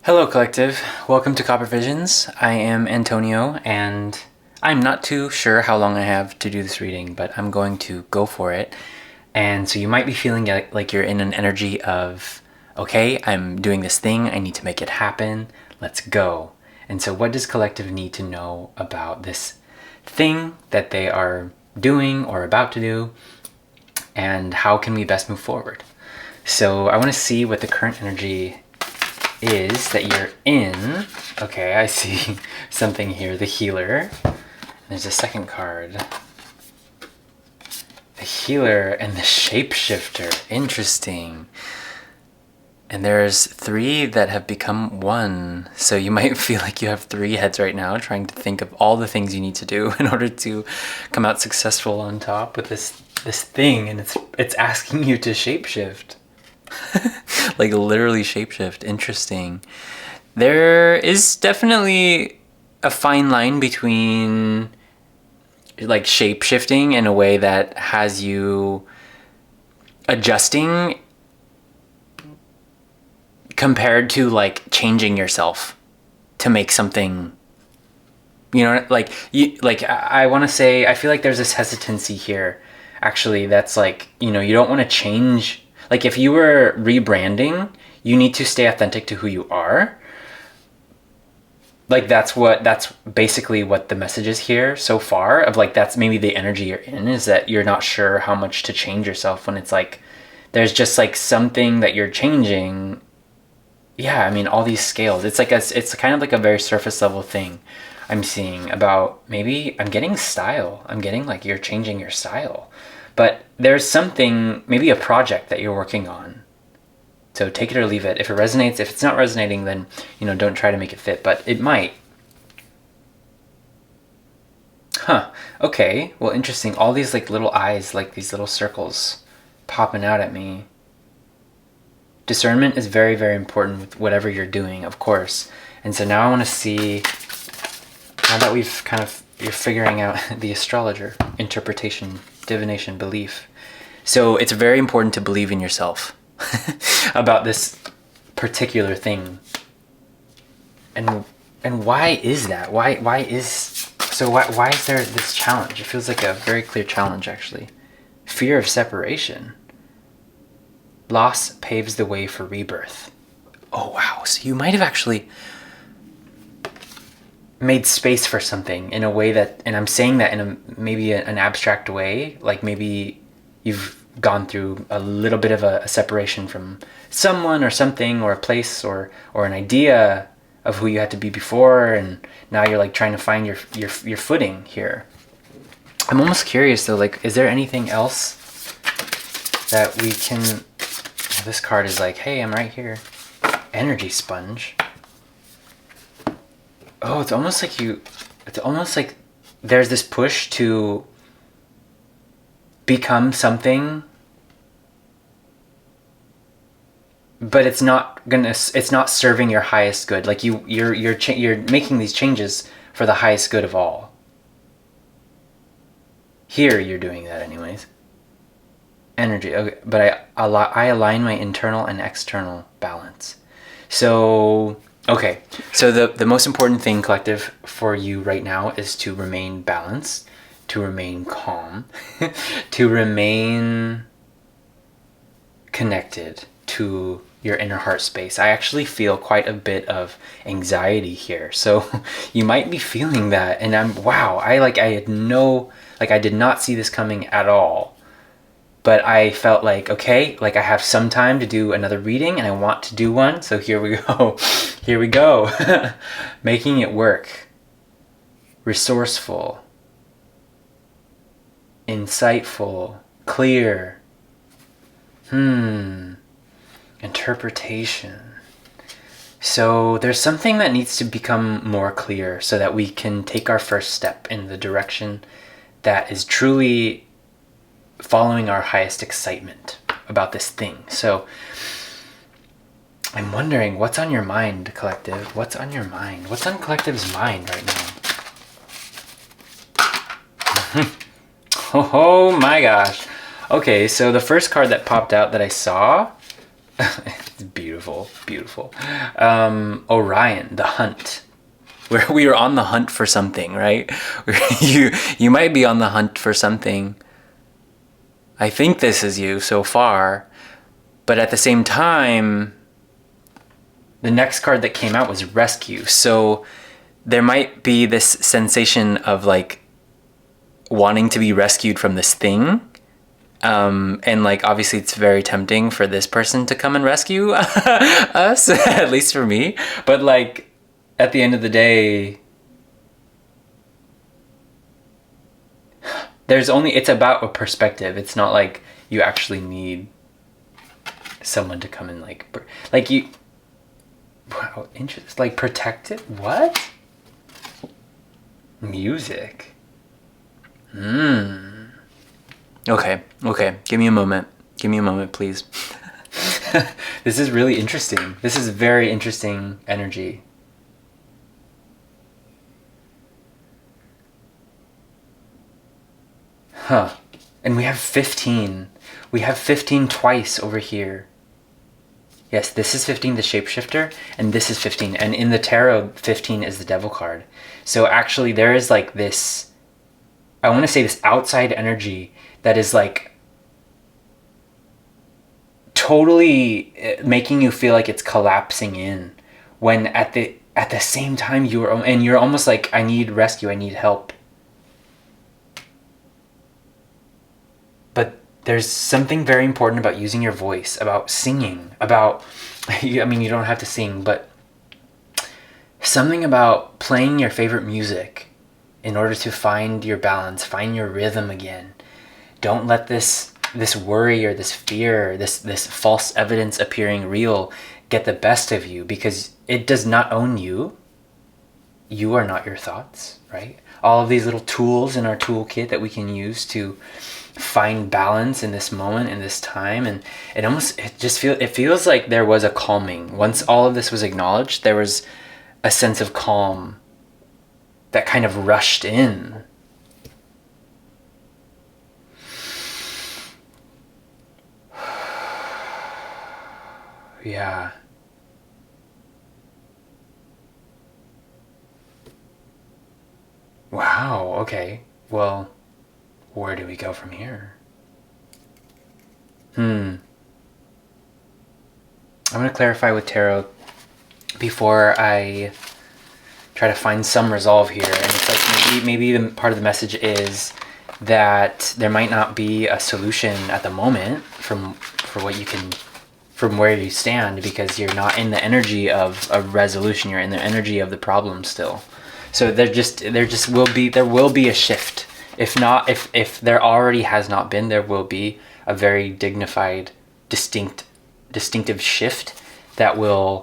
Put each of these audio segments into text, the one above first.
Hello, Collective. Welcome to Copper Visions. I am Antonio, and I'm not too sure how long I have to do this reading, but I'm going to go for it. And so you might be feeling like you're in an energy of, okay, I'm doing this thing, I need to make it happen, let's go. And so what does Collective need to know about this thing that they are doing or about to do, and how can we best move forward? So I want to see what the current energy is that you're in. Okay, I see something here. The healer. There's a second card. The healer and the shapeshifter. Interesting. And there's 3 that have become 1. So you might feel like you have 3 heads right now trying to think of all the things you need to do in order to come out successful on top with this thing, and it's asking you to shapeshift. Like literally shapeshift. Interesting. There is definitely a fine line between like shapeshifting in a way that has you adjusting compared to like changing yourself to make something, you know, like I want to say, I feel like there's this hesitancy here actually that's like, you know, you don't want to change. Like if you were rebranding, you need to stay authentic to who you are. Like that's basically what the message is here so far, of like that's maybe the energy you're in, is that you're not sure how much to change yourself when it's like there's just like something that you're changing. Yeah, I mean all these scales. It's like it's kind of like a very surface level thing I'm seeing about, maybe I'm getting style. I'm getting like you're changing your style. But there's something, maybe a project that you're working on. So take it or leave it. If it resonates, if it's not resonating, then, you know, don't try to make it fit, but it might. Huh. Okay. Well, interesting. All these like little eyes, like these little circles popping out at me. Discernment is very, very important with whatever you're doing, of course. And so now I want to see, now that we've kind of, you're figuring out the astrologer, interpretation, divination, belief. So it's very important to believe in yourself about this particular thing. And why is that? Why is there this challenge? It feels like a very clear challenge actually. Fear of separation. Loss paves the way for rebirth. Oh wow, so you might have actually made space for something in a way that, and I'm saying that in an abstract way, like maybe you've gone through a little bit of a separation from someone or something or a place or an idea of who you had to be before, and now you're like trying to find your footing here. I'm almost curious though, like is there anything else that we can, well, this card is like, hey, I'm right here. Energy sponge. Oh, it's almost like there's this push to become something, but it's not serving your highest good. Like you're making these changes for the highest good of all. Here you're doing that anyways. Energy, okay, but I align my internal and external balance. So okay, so the most important thing, Collective, for you right now is to remain balanced, to remain calm, to remain connected to your inner heart space. I actually feel quite a bit of anxiety here. So you might be feeling that, and I did not see this coming at all. But I felt like, okay, like I have some time to do another reading and I want to do one. So here we go. Here we go. Making it work. Resourceful. Insightful. Clear. Interpretation. So there's something that needs to become more clear so that we can take our first step in the direction that is truly following our highest excitement about this thing. So I'm wondering, what's on your mind, Collective? What's on your mind? What's on Collective's mind right now? Oh my gosh. Okay, so the first card that popped out that I saw, it's beautiful. Beautiful, beautiful. Orion, the hunt. Where we are on the hunt for something, right? You might be on the hunt for something. I think this is you so far, but at the same time, the next card that came out was rescue. So there might be this sensation of like wanting to be rescued from this thing. And like obviously it's very tempting for this person to come and rescue us, at least for me. But like at the end of the day, it's about a perspective. It's not like you actually need someone to come and like you, wow, interesting, like protect it. What? Music. Okay, give me a moment, please. This is really interesting. This is very interesting energy. Huh. And we have 15. We have 15 twice over here. Yes, this is 15, the shapeshifter, and this is 15. And in the tarot, 15 is the devil card. So actually there is like this, I want to say this outside energy that is like totally making you feel like it's collapsing in, when at the same time you're almost like, I need rescue, I need help. But there's something very important about using your voice, about singing, about, I mean, you don't have to sing, but something about playing your favorite music in order to find your balance, find your rhythm again. Don't let this worry or this fear, this false evidence appearing real get the best of you, because it does not own you. You are not your thoughts, right? All of these little tools in our toolkit that we can use to find balance in this moment, in this time, and it feels like there was a calming. Once all of this was acknowledged, there was a sense of calm that kind of rushed in. Yeah. Wow, okay. Well, where do we go from here? I'm going to clarify with tarot before I try to find some resolve here. And it's like maybe the part of the message is that there might not be a solution at the moment from where you stand, because you're not in the energy of a resolution. You're in the energy of the problem still. So there will be a shift. If there already has not been, there will be a very dignified, distinctive shift that will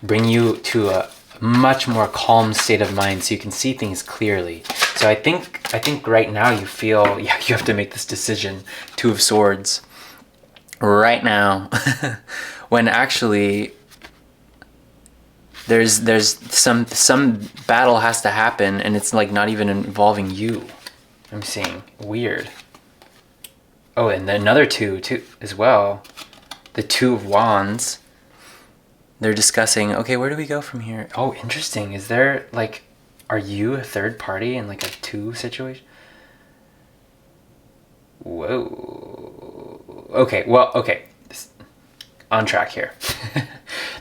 bring you to a much more calm state of mind, so you can see things clearly. So I think right now you feel, you have to make this decision, Two of Swords, right now, when actually there's some battle has to happen, and it's like not even involving you. I'm seeing weird. Oh, and then another two as well. The Two of Wands. They're discussing, okay, where do we go from here? Oh, interesting. Is there like, are you a third party in like a two situation? Whoa. Okay, well, okay. On track here.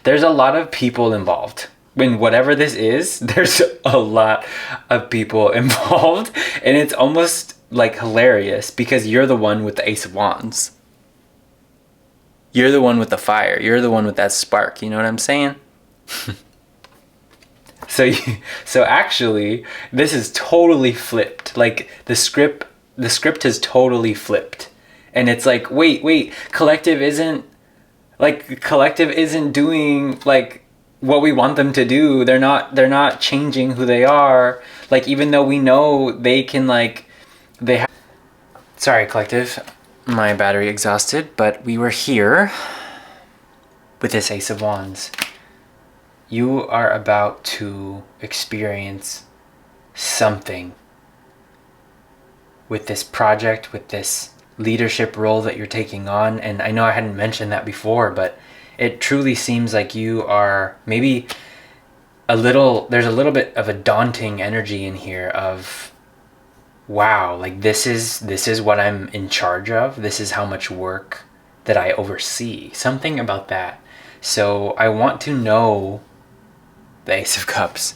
There's a lot of people involved. When whatever this is, there's a lot of people involved, and it's almost like hilarious, because you're the one with the Ace of Wands. You're the one with the fire. You're the one with that spark. You know what I'm saying? So actually, this is totally flipped. Like the script is totally flipped, and it's like, wait, collective isn't doing like what we want them to do. They're not changing who they are. Like, even though we know they can, like, sorry, collective, my battery exhausted, but we were here with this Ace of Wands. You are about to experience something with this project, with this leadership role that you're taking on. And I know I hadn't mentioned that before, but it truly seems like you are maybe there's a little bit of a daunting energy in here of, wow, like this is what I'm in charge of. This is how much work that I oversee. Something about that. So I want to know, the Ace of Cups,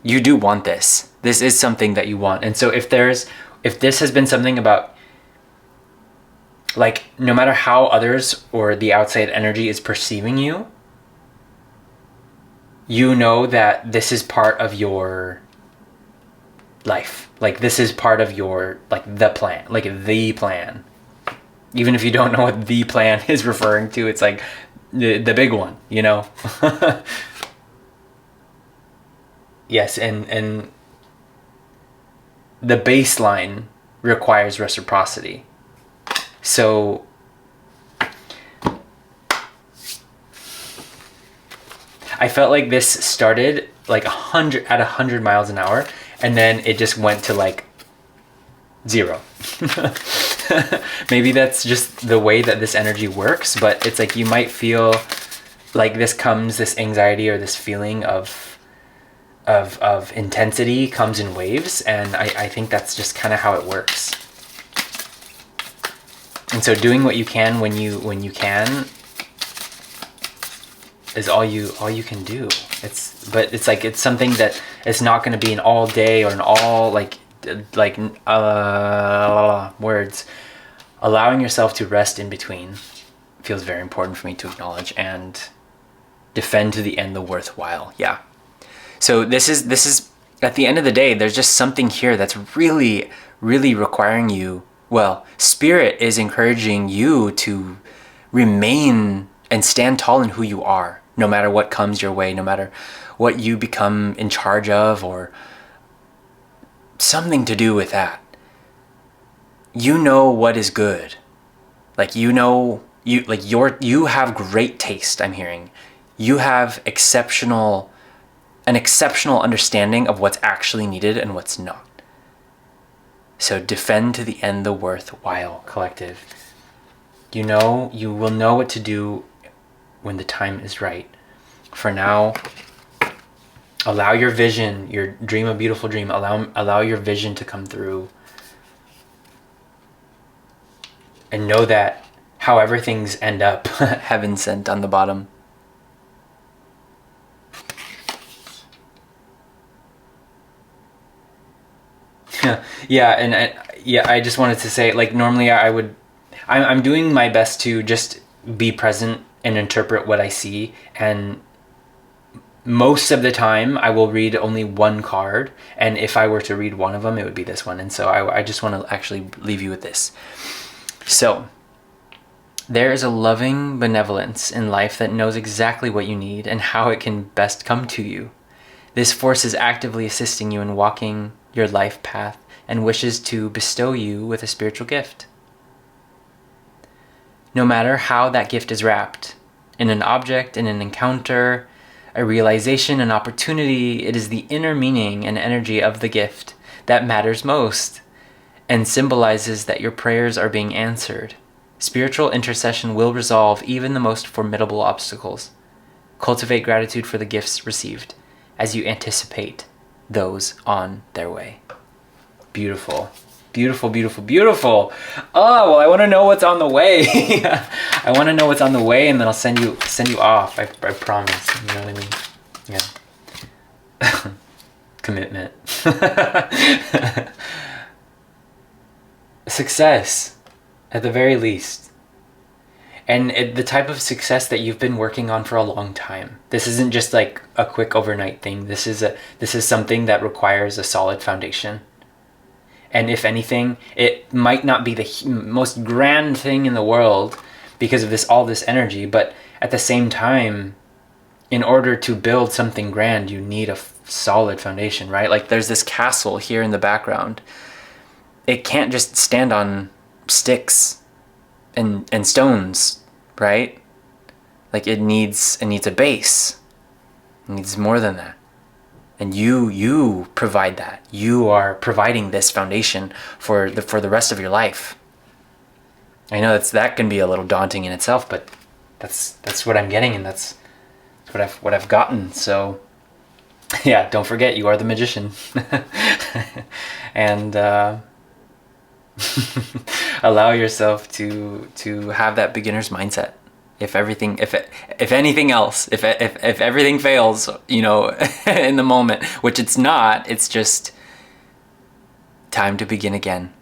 you do want this. This is something that you want. And so if this has been something about, like, no matter how others or the outside energy is perceiving you, you know that this is part of your life. Like, this is part of your, like, the plan. Even if you don't know what the plan is referring to, it's like the big one, you know? Yes, and the baseline requires reciprocity. So I felt like this started like 100 miles an hour, and then it just went to like 0. Maybe that's just the way that this energy works, but it's like you might feel like this anxiety or this feeling of intensity comes in waves, and I think that's just kind of how it works. And so doing what you can when you can is all you can do. But it's like it's something that it's not going to be an all day or an all words. Allowing yourself to rest in between feels very important for me to acknowledge, and defend to the end the worthwhile. Yeah. So this is at the end of the day, there's just something here that's really, really requiring you. Well, Spirit is encouraging you to remain and stand tall in who you are, no matter what comes your way, no matter what you become in charge of, or something to do with that. You know what is good. Like, you know, you have great taste, I'm hearing. You have an exceptional understanding of what's actually needed and what's not. So defend to the end the worthwhile, collective. You will know what to do when the time is right. For now, allow your vision, your dream a beautiful dream, allow your vision to come through. And know that however things end up, heaven sent on the bottom. Yeah, and I just wanted to say, like, normally I'm doing my best to just be present and interpret what I see, and most of the time I will read only one card, and if I were to read one of them, it would be this one. And so I just want to actually leave you with this. So there is a loving benevolence in life that knows exactly what you need and how it can best come to you. This force is actively assisting you in walking your life path and wishes to bestow you with a spiritual gift. No matter how that gift is wrapped, in an object, in an encounter, a realization, an opportunity, it is the inner meaning and energy of the gift that matters most and symbolizes that your prayers are being answered. Spiritual intercession will resolve even the most formidable obstacles. Cultivate gratitude for the gifts received as you anticipate those on their way. Beautiful. Beautiful, beautiful, beautiful. Oh, well, I want to know what's on the way. I want to know what's on the way, and then I'll send you off. I promise. You know what I mean? Yeah. Commitment. Success, at the very least. And the type of success that you've been working on for a long time. This isn't just like a quick overnight thing. This is something that requires a solid foundation. And if anything, it might not be the most grand thing in the world because of all this energy, but at the same time, in order to build something grand, you need a solid foundation, right? Like, there's this castle here in the background. It can't just stand on sticks and stones, right? Like, it needs a base. It needs more than that. And you provide that. You are providing this foundation for the rest of your life. I know that can be a little daunting in itself, but that's what I'm getting, and that's what I've gotten. So yeah, don't forget, you are the magician. And allow yourself to have that beginner's mindset. If anything else, if everything fails, you know, in the moment, which it's not, it's just time to begin again.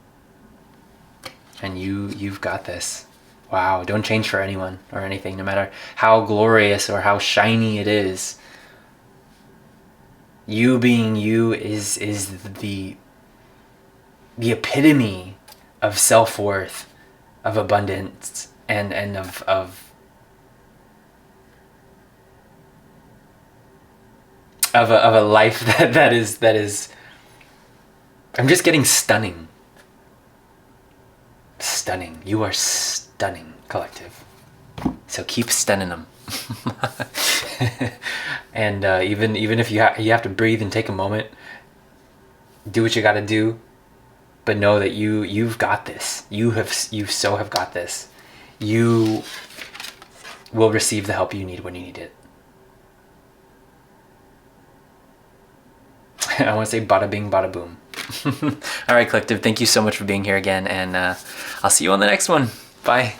And you've got this. Wow, don't change for anyone or anything, no matter how glorious or how shiny it is. You being you is the epitome of self-worth, of abundance, and of a life that is I'm just getting stunning. Stunning. You are stunning, collective. So keep stunning them. And even if you have to breathe and take a moment, do what you got to do, but know that you've got this. You so have got this. You will receive the help you need when you need it. I want to say bada bing, bada boom. All right, collective, thank you so much for being here again, and I'll see you on the next one. Bye.